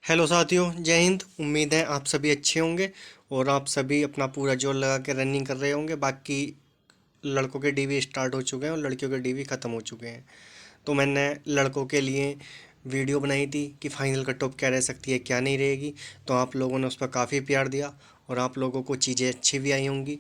Hello साथियों, जय हिंद। उम्मीद है आप सभी अच्छे होंगे और आप सभी अपना पूरा जोर लगा के रनिंग कर रहे होंगे। बाकी लड़कों के डीवी स्टार्ट हो चुके हैं और लड़कियों के डीवी ख़त्म हो चुके हैं। तो मैंने लड़कों के लिए वीडियो बनाई थी कि फाइनल कट ऑफ क्या रह सकती है, क्या नहीं रहेगी। तो आप लोगों ने उस पर काफ़ी प्यार दिया और आप लोगों को चीज़ें अच्छी भी आई होंगी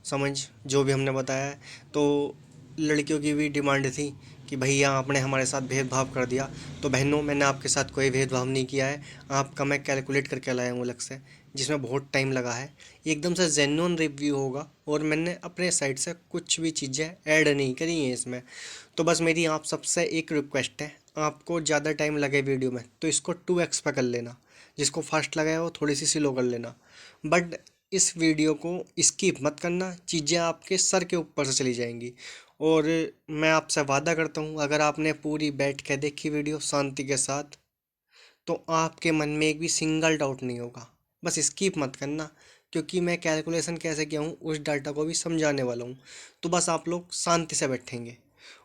समझ, जो भी हमने बताया है। तो लड़कियों की भी डिमांड थी कि भैया आपने हमारे साथ भेदभाव कर दिया। तो बहनों, मैंने आपके साथ कोई भेदभाव नहीं किया है। आपका मैं कैलकुलेट करके लाया हूँ अलग से, जिसमें बहुत टाइम लगा है। एकदम से जेन्युइन रिव्यू होगा और मैंने अपने साइड से कुछ भी चीज़ें ऐड नहीं करी हैं इसमें। तो बस मेरी आप सबसे एक रिक्वेस्ट है, आपको ज़्यादा टाइम लगे वीडियो में तो इसको 2x पे कर लेना। जिसको फास्ट लगा है वो थोड़ी सी स्लो कर लेना। बट इस वीडियो को स्किप मत करना, चीज़ें आपके सर के ऊपर से चली जाएंगी। और मैं आपसे वादा करता हूँ, अगर आपने पूरी बैठ के देखी वीडियो शांति के साथ, तो आपके मन में एक भी सिंगल डाउट नहीं होगा। बस स्किप मत करना, क्योंकि मैं कैलकुलेशन कैसे किया हूँ उस डाटा को भी समझाने वाला हूँ। तो बस आप लोग शांति से बैठेंगे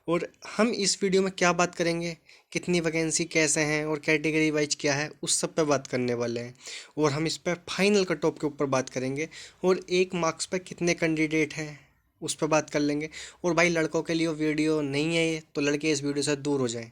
और हम इस वीडियो में क्या बात करेंगे, कितनी वैकेंसी कैसे हैं और कैटेगरी वाइज क्या है, उस सब पे बात करने वाले हैं। और हम इस पर फाइनल कट ऑफ के ऊपर बात करेंगे और एक मार्क्स पे कितने कैंडिडेट हैं उस पर बात कर लेंगे। और भाई, लड़कों के लिए वीडियो नहीं है ये, तो लड़के इस वीडियो से दूर हो जाएं।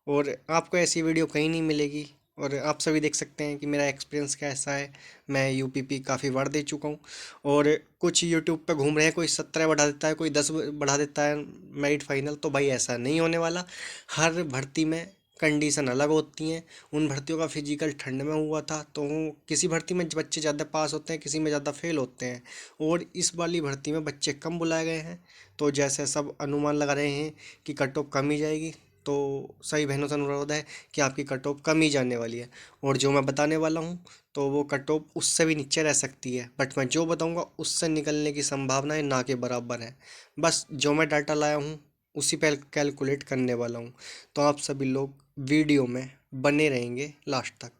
और आपको ऐसी वीडियो कहीं नहीं मिलेगी। और आप सभी देख सकते हैं कि मेरा एक्सपीरियंस कैसा है। मैं यूपीपी काफ़ी बार दे चुका हूँ। और कुछ यूट्यूब पे घूम रहे हैं, कोई 17 बढ़ा देता है, कोई 10 बढ़ा देता है मेरिट फाइनल। तो भाई ऐसा नहीं होने वाला। हर भर्ती में कंडीशन अलग होती हैं। उन भर्तियों का फिजिकल ठंड में हुआ था, तो किसी भर्ती में बच्चे ज़्यादा पास होते हैं, किसी में ज़्यादा फेल होते हैं। और इस वाली भर्ती में बच्चे कम बुलाए गए हैं। तो जैसे सब अनुमान लगा रहे हैं कि कट ऑफ कम ही जाएगी, तो सही बहनों से अनुरोध है कि आपकी कट ऑफ कम ही जाने वाली है। और जो मैं बताने वाला हूँ तो वो कट ऑफ उससे भी नीचे रह सकती है, बट मैं जो बताऊँगा उससे निकलने की संभावनाएं ना के बराबर है। बस जो मैं डाटा लाया हूँ उसी पर कैलकुलेट करने वाला हूँ। तो आप सभी लोग वीडियो में बने रहेंगे लास्ट तक,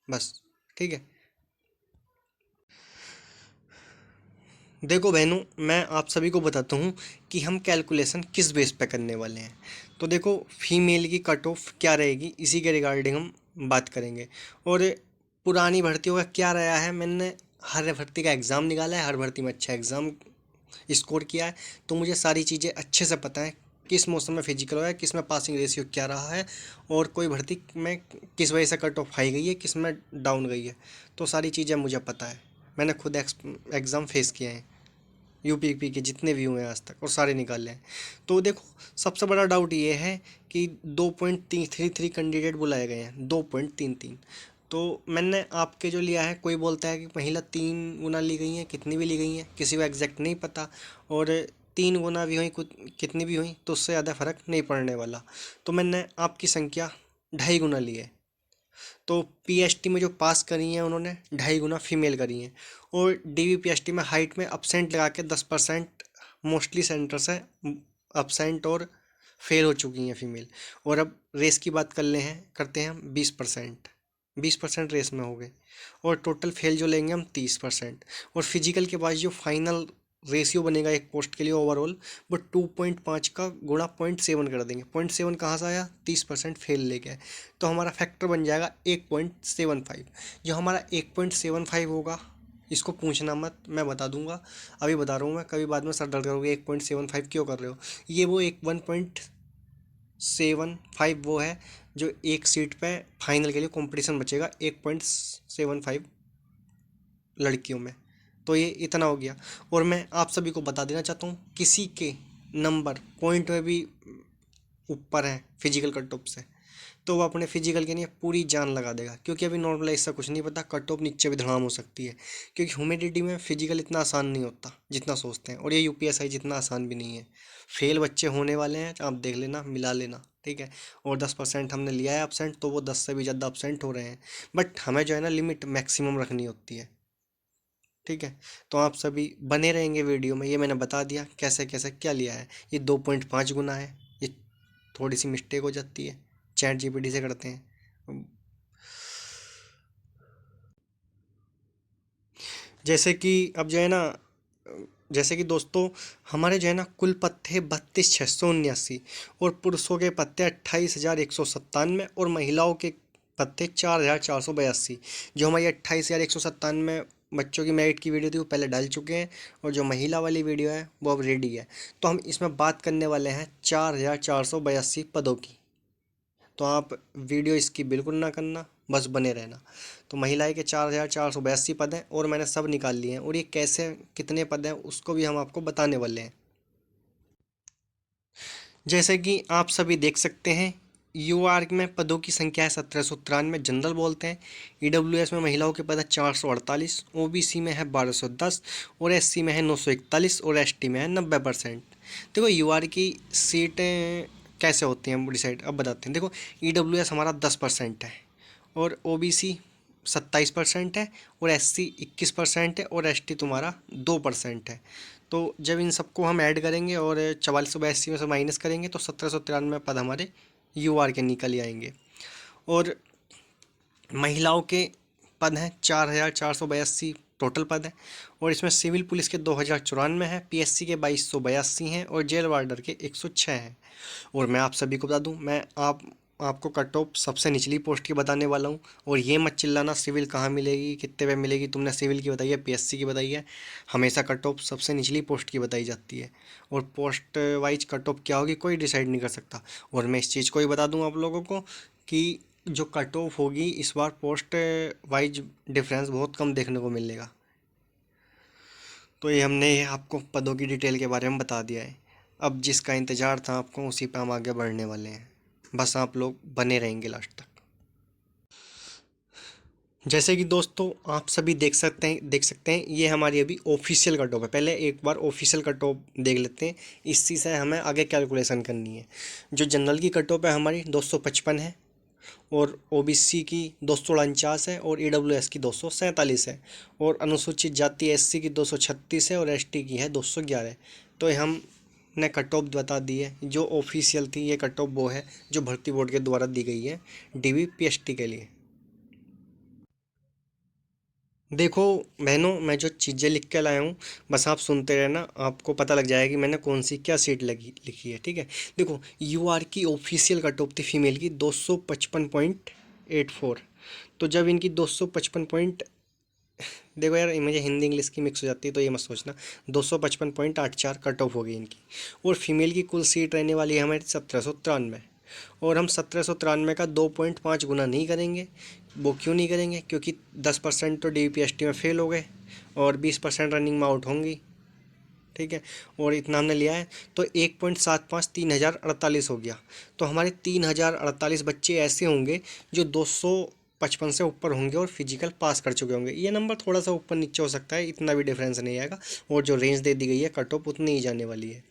बस। ठीक है। देखो बहनों, मैं आप सभी को बताता हूँ कि हम कैलकुलेशन किस बेस पे करने वाले हैं। तो देखो, फीमेल की कट ऑफ क्या रहेगी इसी के रिगार्डिंग हम बात करेंगे। और पुरानी भर्तियों का क्या रहा है, मैंने हर भर्ती का एग्ज़ाम निकाला है, हर भर्ती में अच्छा एग्ज़ाम स्कोर किया है। तो मुझे सारी चीज़ें अच्छे से पता है, किस मौसम में फिजिकल हुआ है, किस में पासिंग रेशियो क्या रहा है, और कोई भर्ती में किस वजह से कट ऑफ हाई गई है, किस में डाउन गई है। तो सारी चीज़ें मुझे पता है, मैंने खुद एग्ज़ाम फेस किए हैं। यूपीपी के जितने भी हुए हैं आज तक, और सारे निकाले हैं। तो देखो, सबसे बड़ा डाउट ये है कि 2.33 कैंडिडेट बुलाए गए हैं, 2.33। तो मैंने आपके जो लिया है, कोई बोलता है कि महिला 3 गुना ली गई हैं, कितनी भी ली गई हैं किसी को एग्जैक्ट नहीं पता। और 3 गुना भी हुई, कुछ कितनी भी हुई, तो उससे ज़्यादा फर्क नहीं पड़ने वाला। तो मैंने आपकी संख्या 2.5 गुना ली है। तो पीएचटी में जो पास करी हैं उन्होंने 2.5 गुना फीमेल करी हैं। और डीवीपीएचटी में हाइट में अपसेंट लगा के 10% मोस्टली सेंटर से अपसेंट और फेल हो चुकी हैं फीमेल। और अब रेस की बात करते हैं हम 20%। 20% रेस में हो गए। और टोटल फेल जो लेंगे हम 30%। और फिजिकल के बाद जो फाइनल रेशियो बनेगा एक पोस्ट के लिए ओवरऑल, वो 2.5 का गुणा 0.7 कर देंगे। 0.7 कहाँ से आया, 30% फेल लेके आए। तो हमारा फैक्टर बन जाएगा 1.75। जो हमारा 1.75 होगा, इसको पूछना मत, मैं बता दूंगा। अभी बता रहा हूँ मैं, कभी बाद में सर दर्द करोगे 1.75 क्यों कर रहे हो। ये वो एक 1.75 वो है जो एक सीट पे फाइनल के लिए कंपटीशन बचेगा 1.75 लड़कियों में। तो ये इतना हो गया। और मैं आप सभी को बता देना चाहता हूँ, किसी के नंबर पॉइंट में भी ऊपर हैं फिजिकल कट ऑफ से, तो वो अपने फिजिकल के लिए पूरी जान लगा देगा। क्योंकि अभी नॉर्मलाइज सा कुछ नहीं पता, कट ऑफ नीचे भी धड़ाम हो सकती है। क्योंकि ह्यूमिडिटी में फिजिकल इतना आसान नहीं होता जितना सोचते हैं, और ये यूपीएसआई जितना आसान भी नहीं है। फेल बच्चे होने वाले हैं, आप देख लेना, मिला लेना, ठीक है। और 10% हमने लिया है अपसेंट, तो वो 10 से भी ज़्यादा अपसेंट हो रहे हैं। बट हमें जो है ना, लिमिट मैक्सिमम रखनी होती है, ठीक है। तो आप सभी बने रहेंगे वीडियो में, ये मैंने बता दिया कैसे कैसे क्या लिया है। ये 2.5 गुना है, ये थोड़ी सी मिस्टेक हो जाती है, चैट जीपीटी से करते हैं। जैसे कि अब जो है ना, जैसे कि दोस्तों, हमारे जो है ना कुल पत्ते 32,679। और पुरुषों के पत्ते 28,197। और महिलाओं के पद थे 4,482। जो हमारी 28,197 बच्चों की मेरिट की वीडियो थी वो पहले डाल चुके हैं, और जो महिला वाली वीडियो है वो अब रेडी है। तो हम इसमें बात करने वाले हैं 4,482 पदों की। तो आप वीडियो इसकी बिल्कुल ना करना, बस बने रहना। तो महिलाएं के 4,482 पद हैं, और मैंने सब निकाल लिए हैं, और ये कैसे कितने पद हैं उसको भी हम आपको बताने वाले हैं। जैसे कि आप सभी देख सकते हैं, यूआर में पदों की संख्या है 1793, जनरल बोलते हैं। ईडब्ल्यूएस में महिलाओं के पद है 448, ओबीसी में है 1210, और एससी में है 941, और एसटी में है 90%। देखो यूआर की सीटें कैसे होती हैं डिसाइड अब बताते हैं। देखो ईडब्ल्यूएस हमारा 10% है, और ओबीसी 27% है, और एससी 21% है, और एसटी तुम्हारा 2% है। तो जब इन सबको हम ऐड करेंगे और 4482 में से माइनस करेंगे तो 1793 पद हमारे यूआर के निकल ही आएंगे। और महिलाओं के पद हैं 4,482 टोटल पद हैं, और इसमें सिविल पुलिस के 2,094 हैं, पीएससी के 2,282 हैं, और जेल वार्डर के 106 हैं। और मैं आप सभी को बता दूं, मैं आपको कट ऑफ सबसे निचली पोस्ट की बताने वाला हूं। और ये मत चिल्लाना सिविल कहाँ मिलेगी, कितने पे मिलेगी, तुमने सिविल की बताई है, पीएससी की बताई है। हमेशा कट ऑफ सबसे निचली पोस्ट की बताई जाती है, और पोस्ट वाइज कट ऑफ क्या होगी कोई डिसाइड नहीं कर सकता। और मैं इस चीज़ को ही बता दूं आप लोगों को कि जो कट ऑफ होगी इस बार पोस्ट वाइज डिफरेंस बहुत कम देखने को मिलेगा। तो ये हमने आपको पदों की डिटेल के बारे में बता दिया है। अब जिसका इंतज़ार था आपको उसी पे हम आगे बढ़ने वाले हैं, बस आप लोग बने रहेंगे लास्ट तक। जैसे कि दोस्तों आप सभी देख सकते हैं ये हमारी अभी ऑफिशियल कट ऑफ है। पहले एक बार ऑफिशियल कट ऑफ देख लेते हैं, इसी से हमें आगे कैलकुलेशन करनी है। जो जनरल की कट ऑफ है हमारी 255 है, और ओबीसी की 249 है, और ईडब्ल्यूएस की 247 है, और अनुसूचित जाति एससी की 236 है, और एसटी की है 211। तो ये हमने कट ऑफ बता दी है जो ऑफिशियल थी। ये कट ऑफ वो है जो भर्ती बोर्ड के द्वारा दी गई है डीवी पीएसटी के लिए। देखो बहनों, मैं जो चीज़ें लिख के लाया हूँ बस आप सुनते रहना, आपको पता लग जाएगा कि मैंने कौन सी क्या सीट लगी लिखी है, ठीक है। देखो यूआर की ऑफिशियल कट ऑफ थी फीमेल की 255.84। तो जब इनकी 255 पॉइंट, देखो यार मुझे हिंदी इंग्लिश की मिक्स हो जाती है तो ये मत सोचना, 255.84 कट ऑफ होगी इनकी। और फीमेल की कुल सीट रहने वाली है हमारी 1793, और हम 1793 का 2.5 गुना नहीं करेंगे। वो क्यों नहीं करेंगे, क्योंकि 10% तो डीपीएसटी में फेल हो गए, और 20% रनिंग में आउट होंगी, ठीक है। और इतना हमने लिया है, तो 1.75 3,048 हो गया। तो हमारे 3,048 बच्चे ऐसे होंगे जो 255 से ऊपर होंगे और फिजिकल पास कर चुके होंगे। ये नंबर थोड़ा सा ऊपर नीचे हो सकता है, इतना भी डिफरेंस नहीं आएगा, और जो रेंज दे दी गई है कट ऑफ उतनी ही जाने वाली है।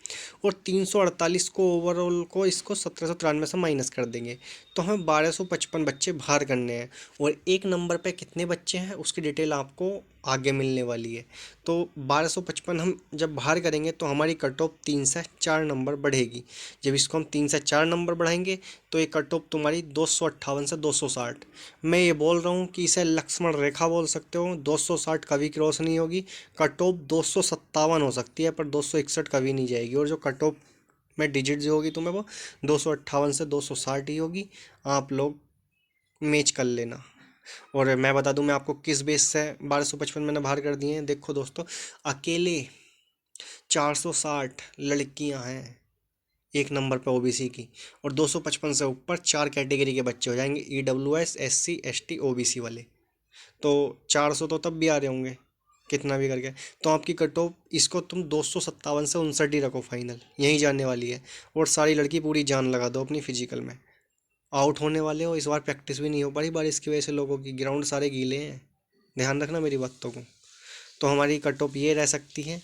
और 348 को ओवरऑल को इसको 1793 से माइनस कर देंगे, तो हमें 1255 बच्चे बाहर करने हैं। और एक नंबर पे कितने बच्चे हैं उसकी डिटेल आपको आगे मिलने वाली है। तो 1255 हम जब बाहर करेंगे तो हमारी कट ऑफ 3 से 4 नंबर बढ़ेगी। जब इसको हम 3 से 4 नंबर बढ़ाएंगे तो ये कट ऑफ तुम्हारी 258 से 260। मैं ये बोल रहा हूँ कि इसे लक्ष्मण रेखा बोल सकते हो, 260 कभी क्रॉस नहीं होगी। कट ऑफ 257 हो सकती है पर 261 कभी नहीं जाएगी, और जो कट ऑफ में डिजिट जो होगी तुम्हें वो 258 से 260 ही होगी। आप लोग मैच कर लेना। और मैं बता दूं मैं आपको किस बेस से 1255 मैंने बाहर कर दिए हैं। देखो दोस्तों, अकेले 460 लड़कियां हैं एक नंबर पे ओबीसी की, और 255 से ऊपर 4 कैटेगरी के बच्चे हो जाएंगे, ईडब्ल्यूएस एससी एसटी ओबीसी वाले। तो 400 तो तब भी आ रहे होंगे कितना भी करके। तो आपकी कट ऑफ इसको तुम 257 से 59 ही रखो, फाइनल यहीं जाने वाली है। और सारी लड़की पूरी जान लगा दो अपनी फिजिकल में। आउट होने वाले हो, इस बार प्रैक्टिस भी नहीं हो पा रही बारिश की वजह से, लोगों की ग्राउंड सारे गीले हैं, ध्यान रखना मेरी बातों को। तो हमारी कट ऑफ ये रह सकती है,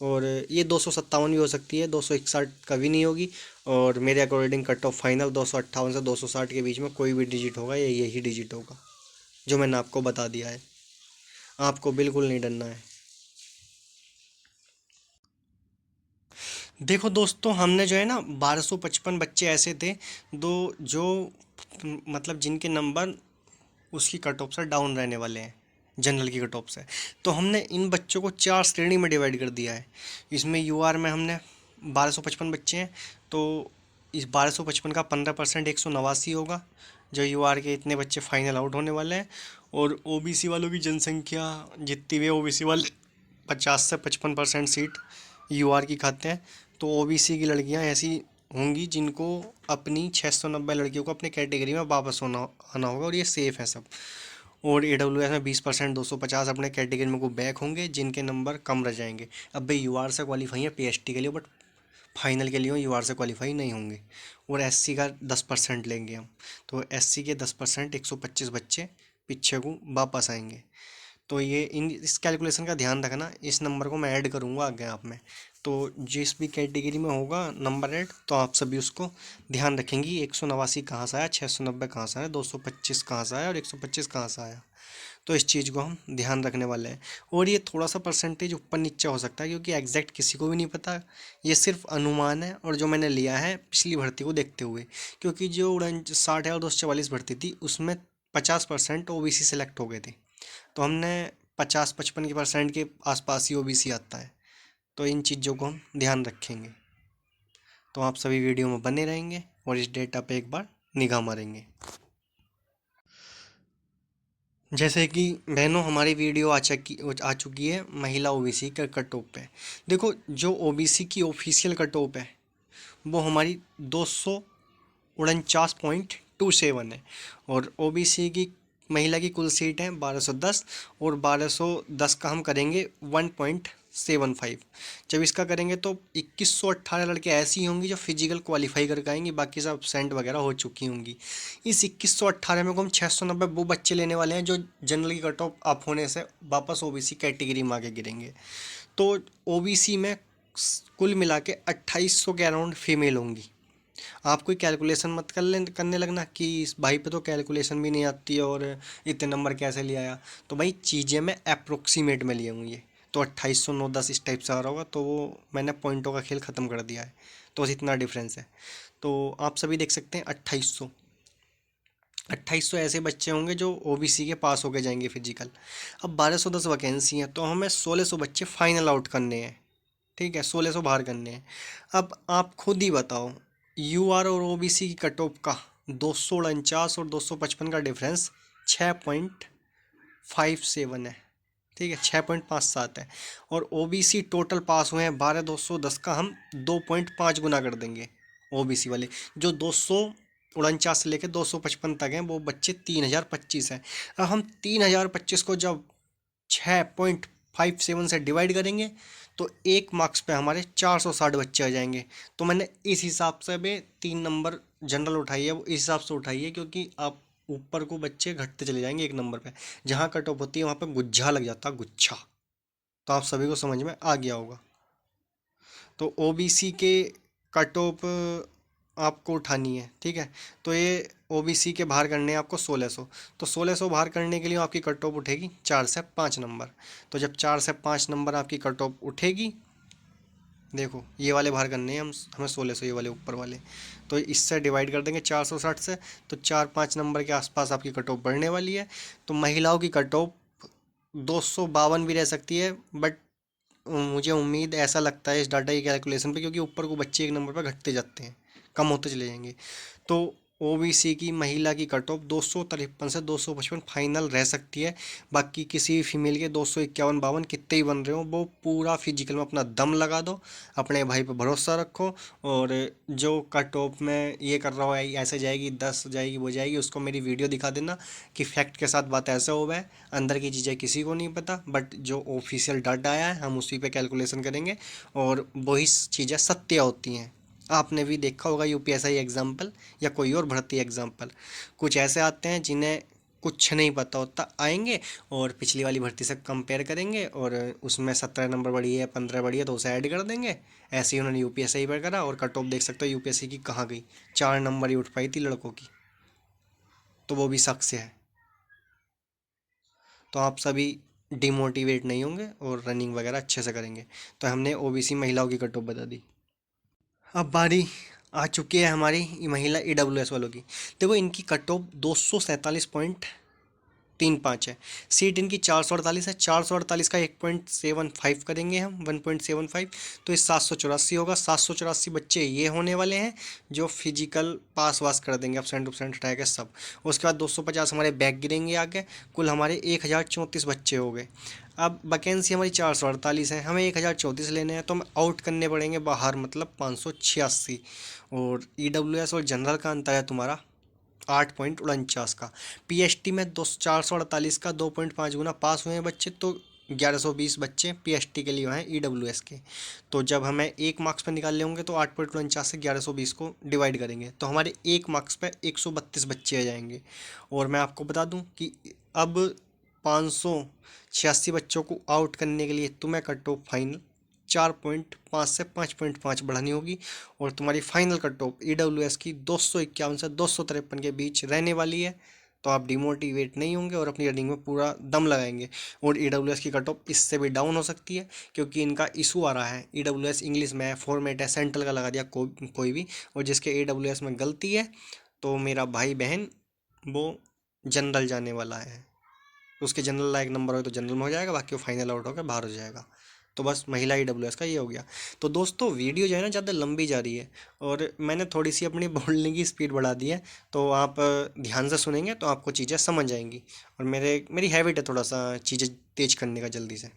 और ये 257 भी हो सकती है, 261 कभी नहीं होगी। और मेरे अकॉर्डिंग कट ऑफ फाइनल 258 से 260 के बीच में कोई भी डिजिट होगा, या यही डिजिट होगा जो मैंने आपको बता दिया है। आपको बिल्कुल नहीं डरना है। देखो दोस्तों, हमने जो है ना 1255 बच्चे ऐसे थे दो जो मतलब जिनके नंबर उसकी कट ऑफ से डाउन रहने वाले हैं, जनरल की कट ऑफ से। तो हमने इन बच्चों को 4 श्रेणी में डिवाइड कर दिया है। इसमें यूआर में हमने 1255 बच्चे हैं, तो इस 1255 का 15% 189 होगा, जो यूआर के इतने बच्चे फाइनल आउट होने वाले हैं। और ओबीसी वालों की जनसंख्या जितनी भी है, ओबीसी वाले 50 से 55% सीट यूआर की खाते हैं। तो ओबीसी की लड़कियां ऐसी होंगी जिनको अपनी 690 लड़कियों को अपने कैटेगरी में वापस होना आना होगा, और ये सेफ़ है सब। और एडब्ल्यूएस में 20% 250 अपने कैटेगरी में को बैक होंगे जिनके नंबर कम रह जाएंगे। अब भाई यूआर से क्वालिफाई है पीएसटी के लिए, बट फाइनल के लिए यूआर से क्वालिफाई नहीं होंगे। और एससी का 10% लेंगे हम। तो एससी के 10% 125 बच्चे पीछे को वापस आएंगे। तो ये इन इस कैलकुलेशन का ध्यान रखना, इस नंबर को मैं ऐड करूँगा आगे आप में। तो जिस भी कैटेगरी में होगा नंबर ऐड, तो आप सभी उसको ध्यान रखेंगी। 189 कहाँ से आया, 690 कहाँ से आया, 225 कहाँ से आया और 125 कहाँ से आया। तो इस चीज़ को हम ध्यान रखने वाले हैं। और ये थोड़ा सा परसेंटेज ऊपर नीचे हो सकता है, क्योंकि एग्जैक्ट किसी को भी नहीं पता। ये सिर्फ अनुमान है, और जो मैंने लिया है पिछली भर्ती को देखते हुए, क्योंकि जो 60,244 भर्ती थी उसमें 50% ओबीसी सेलेक्ट हो गए थे। तो हमने 50-55% के आसपास ही ओबीसी आता है। तो इन चीज़ों को हम ध्यान रखेंगे। तो आप सभी वीडियो में बने रहेंगे और इस डेटा पे एक बार निगाह मारेंगे। जैसे कि बहनों, हमारी वीडियो आ चुकी है महिला ओबीसी के कट ऑफ पे। देखो, जो ओबीसी की ऑफिशियल कट ऑफ है वो हमारी 249.27 है। और ओबीसी की महिला की कुल सीट है 1210, और 1210 का हम करेंगे 1.75। जब इसका करेंगे तो 2118 लड़के ऐसी होंगी जो फिजिकल क्वालिफाई करके आएंगी, बाकी सब सेंट वगैरह हो चुकी होंगी। इस 2118 में को हम 690 वो बच्चे लेने वाले हैं जो जनरल की कट ऑफ अप होने से वापस ओबीसी कैटेगरी में आके गिरेंगे। तो ओबीसी में कुल मिला के 2800 के अराउंड फीमेल होंगी। आप कोई कैलकुलेशन मत करने लगना कि इस भाई पे तो कैलकुलेशन भी नहीं आती है और इतने नंबर कैसे ले आया। तो भाई चीज़ें मैं अप्रोक्सीमेट में लिए हूँ ये। तो 2809-10 इस टाइप से आ रहा होगा, तो वो मैंने पॉइंटों का खेल ख़त्म कर दिया है। तो बस इतना डिफरेंस है। तो आप सभी देख सकते हैं 2800 ऐसे बच्चे होंगे जो ओबीसी के पास होके जाएंगे फिजिकल। अब 1210 वैकेंसी हैं, तो हमें 1600 बच्चे फाइनल आउट करने हैं। ठीक है, 1600 बाहर करने हैं। अब आप खुद ही बताओ, यूआर और ओबीसी की कट ऑफ का 249 और 255 का डिफरेंस 6.57 है। ठीक है, 6.57 है। और ओबीसी टोटल पास हुए हैं 12,210 का हम 2.5 गुना कर देंगे। ओबीसी वाले जो 249 से लेकर 255 तक हैं वो बच्चे 3025 हैं। अब हम 3025 को जब 6.57 से डिवाइड करेंगे तो एक मार्क्स पे हमारे 460 बच्चे आ जाएंगे। तो मैंने इस हिसाब से भी 3 नंबर जनरल उठाई है, वो इस हिसाब से उठाई है क्योंकि आप ऊपर को बच्चे घटते चले जाएंगे एक नंबर पे। जहाँ कट ऑफ होती है वहाँ पे गुच्छा लग जाता है, गुच्छा। तो आप सभी को समझ में आ गया होगा। तो ओबीसी के कट ऑफ आपको उठानी है, ठीक है। तो ये ओबीसी के बाहर करने हैं आपको 1600। तो 1600 बाहर करने के लिए आपकी कट ऑफ उठेगी 4 से 5 नंबर। तो जब 4 से 5 नंबर आपकी कट ऑफ उठेगी, देखो ये वाले बाहर करने हैं हमें 1600, ये वाले ऊपर वाले। तो इससे डिवाइड कर देंगे 460 से, तो 4-5 नंबर के आसपास आपकी कट ऑफ बढ़ने वाली है। तो महिलाओं की कट ऑफ 252 भी रह सकती है, बट मुझे उम्मीद ऐसा लगता है इस डाटा की कैलकुलेशन पे, क्योंकि ऊपर को बच्चे एक नंबर पर घटते जाते हैं, कम होते चले जाएंगे। तो ओबीसी की महिला की कट ऑफ 253 से 255 फाइनल रह सकती है। बाकी किसी भी फीमेल के 251-52 कितने ही बन रहे हो, वो पूरा फिजिकल में अपना दम लगा दो, अपने भाई पे भरोसा रखो। और जो कट ऑफ में ये कर रहा है ऐसे जाएगी 10 जाएगी वो जाएगी, उसको मेरी वीडियो दिखा देना कि फैक्ट के साथ बात ऐसे हुआ है। अंदर की चीज़ें किसी को नहीं पता, बट जो ऑफिशियल डाटा आया है हम उसी पे कैलकुलेशन करेंगे, और वही चीज़ें सत्य होती हैं। आपने भी देखा होगा यूपीएसआई एग्जाम्पल या कोई और भर्ती एग्जाम्पल, कुछ ऐसे आते हैं जिन्हें कुछ नहीं पता होता, आएंगे और पिछली वाली भर्ती से कंपेयर करेंगे और उसमें 17 नंबर बढ़ी है 15 बढ़ी है तो उसे ऐड कर देंगे। ऐसे ही उन्होंने यूपीएसआई पर करा, और कट ऑफ देख सकते हो यूपीएससी की कहाँ गई, 4 नंबर ही उठ पाई थी लड़कों की। तो वो भी शक से है। तो आप सभी डिमोटिवेट नहीं होंगे और रनिंग वगैरह अच्छे से करेंगे। तो हमने ओबीसी महिलाओं की कट ऑफ बता दी। अब बारी आ चुकी है हमारी महिला ईडब्ल्यूएस वालों की। देखो, इनकी कट ऑफ 247.27 3.5 है। सीट इनकी 448 है, 448 का 1.75 करेंगे हम, 1.75, तो ये 784 होगा। 784 बच्चे ये होने वाले हैं जो फिजिकल पास वास कर देंगे, अपसेंट उपसेंट हटा के सब। उसके बाद 250 हमारे बैक गिरेंगे आगे, कुल हमारे 1034 बच्चे हो गए। अब वैकेंसी हमारी 448 है, हमें 1034 लेने हैं, तो हमें आउट करने पड़ेंगे बाहर, मतलब 586। और EWS और जनरल का अंतर है तुम्हारा 8.49 का। PST में 448 का 2.5 गुना पास हुए हैं बच्चे, तो 1120 बच्चे PST के लिए हैं EWS के। तो जब हमें एक मार्क्स पर निकाल होंगे तो 8.49 से 1120 को डिवाइड करेंगे तो हमारे एक मार्क्स पे 132 बच्चे आ जाएंगे। और मैं आपको बता दूं कि अब 586 बच्चों को आउट करने के लिए तुम्हें कट ऑफ फाइनल 4.5 से 5.5 बढ़ानी होगी। और तुम्हारी फाइनल कट ऑफ EWS की 251 से 253 के बीच रहने वाली है। तो आप डिमोटिवेट नहीं होंगे और अपनी रनिंग में पूरा दम लगाएंगे। और EWS की कट ऑफ इससे भी डाउन हो सकती है, क्योंकि इनका इशू आ रहा है। EWS इंग्लिश में फॉर्मेट है, सेंट्रल का लगा दिया कोई भी, और जिसके EWS में गलती है तो मेरा भाई बहन वो जनरल जाने वाला है। उसके जनरल लायक नंबर हो तो जनरल में हो जाएगा, बाकी वो फाइनल आउट होकर बाहर हो जाएगा। तो बस महिला EWS का ये हो गया। तो दोस्तों वीडियो जो है ना ज़्यादा लंबी जा रही है, और मैंने थोड़ी सी अपनी बोलने की स्पीड बढ़ा दी है, तो आप ध्यान से सुनेंगे तो आपको चीज़ें समझ आएंगी। और मेरी हैबिट है थोड़ा सा चीज़ें तेज करने का जल्दी से।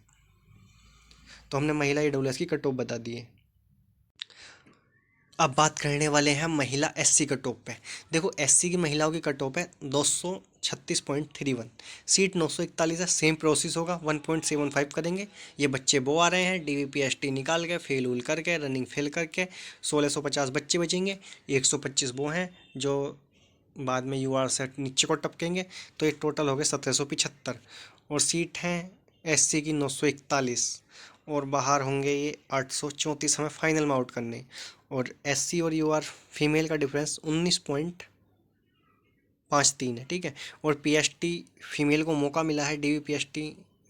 तो हमने महिला EWS की कट ऑफ बता दी है। अब बात करने वाले हैं महिला SC कट ऑफ पे। देखो SC की महिलाओं की कट ऑफ है 236.31, सीट 941 है। सेम प्रोसेस होगा, 1.75 करेंगे। ये बच्चे वो आ रहे हैं DVPST निकाल के फेल उल करके, रनिंग फेल करके 1650 बच्चे बचेंगे। 125 वो हैं जो बाद में UR सेट नीचे को टपकेंगे, तो ये टोटल हो गए 1775। और सीट हैं SC की 941, और बाहर होंगे ये 834 हमें फाइनल में आउट करने। और SC और UR फीमेल का डिफरेंस 19.53 है, ठीक है। और PST फीमेल को मौका मिला है DVPST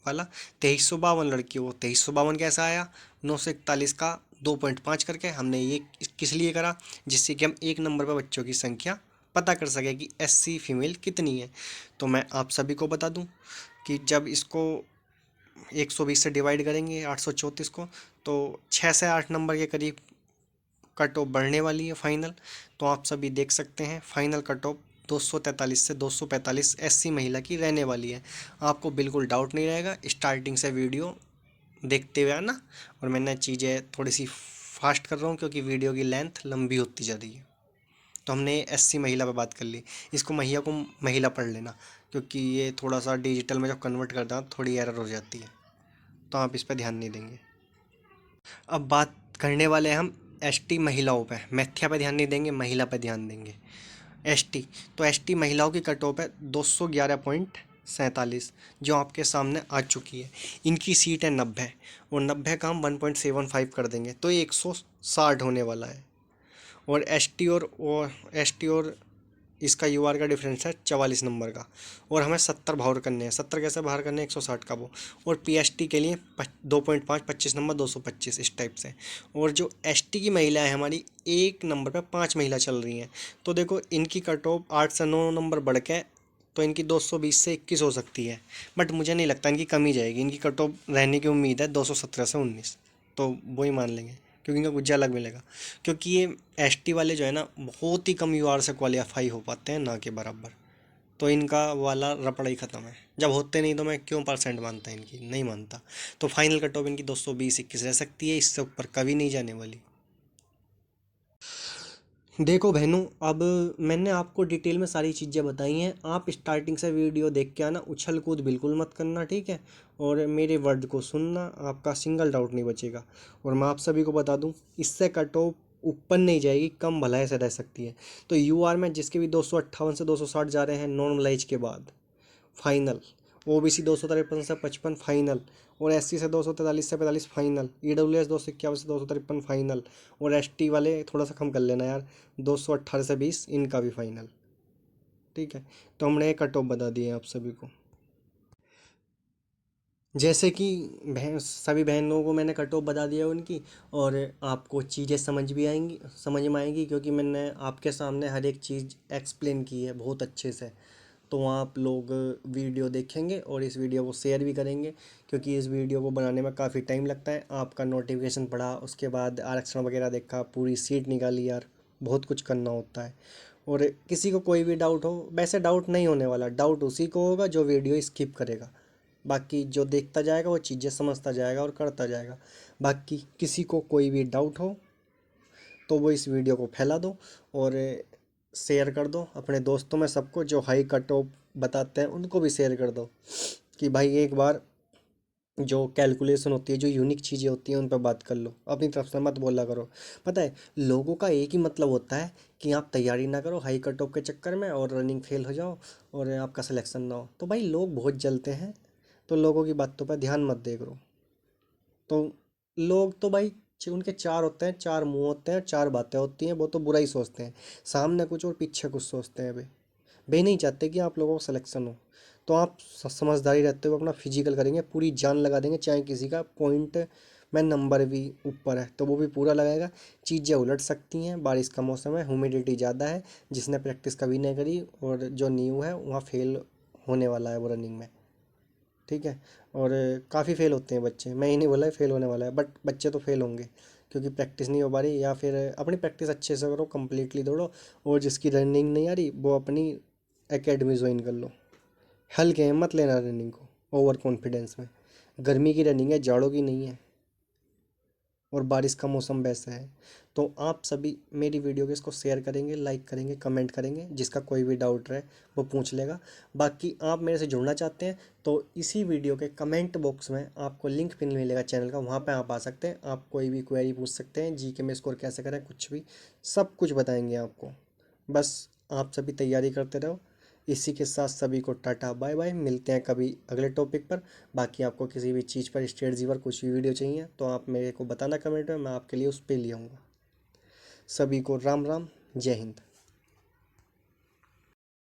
वाला 2352 लड़कियों को। 2352 कैसा आया, 941 का 2.5 करके। हमने ये किस लिए करा, जिससे कि हम एक नंबर पर बच्चों की संख्या पता कर सके कि SC फीमेल कितनी है। तो मैं आप सभी को बता दूं कि जब इसको 120 से डिवाइड करेंगे 834 को, तो 6 से 8 नंबर के करीब कट ऑफ बढ़ने वाली है फाइनल। तो आप सभी देख सकते हैं फाइनल कट ऑफ 243 से 245 SC महिला की रहने वाली है। आपको बिल्कुल डाउट नहीं रहेगा, स्टार्टिंग से वीडियो देखते हुए आना। और मैंने चीज़ें थोड़ी सी फास्ट कर रहा हूँ क्योंकि वीडियो की लेंथ लंबी होती जा रही है। तो हमने SC महिला पे बात कर ली। इसको महिला को महिला पढ़ लेना, क्योंकि ये थोड़ा सा डिजिटल में जब कन्वर्ट करता है थोड़ी एरर हो जाती है, तो आप इस पर ध्यान नहीं देंगे। अब बात करने वाले हैं हम ST महिलाओं पे। मैथ्या पे ध्यान नहीं देंगे, महिला पे ध्यान देंगे। ST, तो ST महिलाओं की कट ऑफ है 211.47, जो आपके सामने आ चुकी है। इनकी सीट है 90, और 90 का हम 1.75 कर देंगे तो ये 160 होने वाला है। और ST और इसका UR का डिफरेंस है 44 नंबर का। और हमें 70 बाहर करने हैं। 70 कैसे बाहर करने हैं, 160 का वो। और PST के लिए 2.5, 25 नंबर 225, इस टाइप से। और जो ST की महिला है हमारी, एक नंबर पे 5 महिला चल रही हैं। तो देखो इनकी कट ऑफ 8 से 9 नंबर बढ़ के तो इनकी 220 से 21 हो सकती है। बट मुझे नहीं लगता इनकी कमी जाएगी, इनकी कट ऑफ रहने की उम्मीद है 217 से 19, तो वो ही मान लेंगे क्योंकि इनका गुज्जा अलग मिलेगा। क्योंकि ये ST वाले जो है ना बहुत ही कम UR से क्वालिफाई हो पाते हैं, ना के बराबर। तो इनका वाला रपड़ा ही ख़त्म है। जब होते नहीं तो मैं क्यों परसेंट मानता इनकी, नहीं मानता। तो फाइनल कट ऑफ इनकी 220-21 रह सकती है, इससे ऊपर कभी नहीं जाने वाली। देखो बहनों, अब मैंने आपको डिटेल में सारी चीज़ें बताई हैं। आप स्टार्टिंग से वीडियो देख के आना, उछल कूद बिल्कुल मत करना, ठीक है। और मेरे वर्ड को सुनना, आपका सिंगल डाउट नहीं बचेगा। और मैं आप सभी को बता दूं, इससे कट ऑफ ऊपर नहीं जाएगी, कम भलाई से रह सकती है। तो UR में जिसके भी 258 से 260 जा रहे हैं नॉर्मलाइज के बाद फाइनल, OBC 253 से 55 फाइनल, और SC से 243 से 45 फाइनल, EWS 251 से 253 फाइनल, और ST वाले थोड़ा सा कम कर लेना यार, 218 से 20 इनका भी फाइनल, ठीक है। तो हमने कट ऑफ बता दिए आप सभी को। जैसे कि सभी बहनों को मैंने कट ऑफ बता दिया उनकी, और आपको चीज़ें समझ में आएंगी क्योंकि मैंने आपके सामने हर एक चीज़ एक्सप्लेन की है बहुत अच्छे से। तो वहाँ आप लोग वीडियो देखेंगे और इस वीडियो को शेयर भी करेंगे, क्योंकि इस वीडियो को बनाने में काफ़ी टाइम लगता है। आपका नोटिफिकेशन पढ़ा, उसके बाद आरक्षण वगैरह देखा, पूरी सीट निकाली यार, बहुत कुछ करना होता है। और किसी को कोई भी डाउट हो, वैसे डाउट नहीं होने वाला, डाउट उसी को होगा जो वीडियो स्किप करेगा। बाकी जो देखता जाएगा वो चीज़ें समझता जाएगा और करता जाएगा। बाकी किसी को कोई भी डाउट हो तो वो इस वीडियो को फैला दो और शेयर कर दो अपने दोस्तों में, सबको जो हाई कट ऑफ बताते हैं उनको भी शेयर कर दो कि भाई एक बार जो कैलकुलेशन होती है, जो यूनिक चीज़ें होती हैं उन पर बात कर लो, अपनी तरफ से मत बोला करो। पता है लोगों का एक ही मतलब होता है कि आप तैयारी ना करो हाई कट ऑफ के चक्कर में और रनिंग फेल हो जाओ और आपका सिलेक्शन ना हो। तो भाई लोग बहुत जलते हैं, तो लोगों की बातों पर ध्यान मत दे करो। तो लोग तो भाई उनके चार होते हैं, चार मुंह होते हैं, चार बातें होती हैं, वो तो बुरा ही सोचते हैं, सामने कुछ और पीछे कुछ सोचते हैं। वे नहीं चाहते कि आप लोगों को सिलेक्शन हो। तो आप समझदारी रहते हुए अपना फिजिकल करेंगे, पूरी जान लगा देंगे, चाहे किसी का पॉइंट में नंबर भी ऊपर है तो वो भी पूरा लगाएगा। चीज़ें उलट सकती हैं, बारिश का मौसम है, ह्यूमिडिटी ज़्यादा है, जिसने प्रैक्टिस कभी नहीं करी और जो न्यू है वहाँ फेल होने वाला है वो रनिंग में। ठीक है। और काफ़ी फेल होते हैं बच्चे, मैं ये नहीं बोला फेल होने वाला है, बट बच्चे तो फेल होंगे क्योंकि प्रैक्टिस नहीं हो पा रही, या फिर अपनी प्रैक्टिस अच्छे से करो, कंप्लीटली दौड़ो। और जिसकी रनिंग नहीं आ रही वो अपनी एकेडमी ज्वाइन कर लो। हल्के में मत लेना रनिंग को, ओवर कॉन्फिडेंस में। गर्मी की रनिंग है, जाड़ों की नहीं है, और बारिश का मौसम वैसा है। तो आप सभी मेरी वीडियो को इसको शेयर करेंगे, लाइक करेंगे, कमेंट करेंगे, जिसका कोई भी डाउट रहे वो पूछ लेगा। बाकी आप मेरे से जुड़ना चाहते हैं तो इसी वीडियो के कमेंट बॉक्स में आपको लिंक पिन मिलेगा चैनल का, वहाँ पे आप आ सकते हैं, आप कोई भी क्वेरी पूछ सकते हैं, जीके में स्कोर कैसे करें, कुछ भी सब कुछ बताएंगे आपको। बस आप सभी तैयारी करते रहो। इसी के साथ सभी को टाटा बाय बाय, मिलते हैं कभी अगले टॉपिक पर। बाकी आपको किसी भी चीज़ पर, स्ट्रेटजी पर कुछ भी वीडियो चाहिए तो आप मेरे को बताना कमेंट में, मैं आपके लिए उस पर ले आऊँगा। सभी को राम राम, जय हिंद।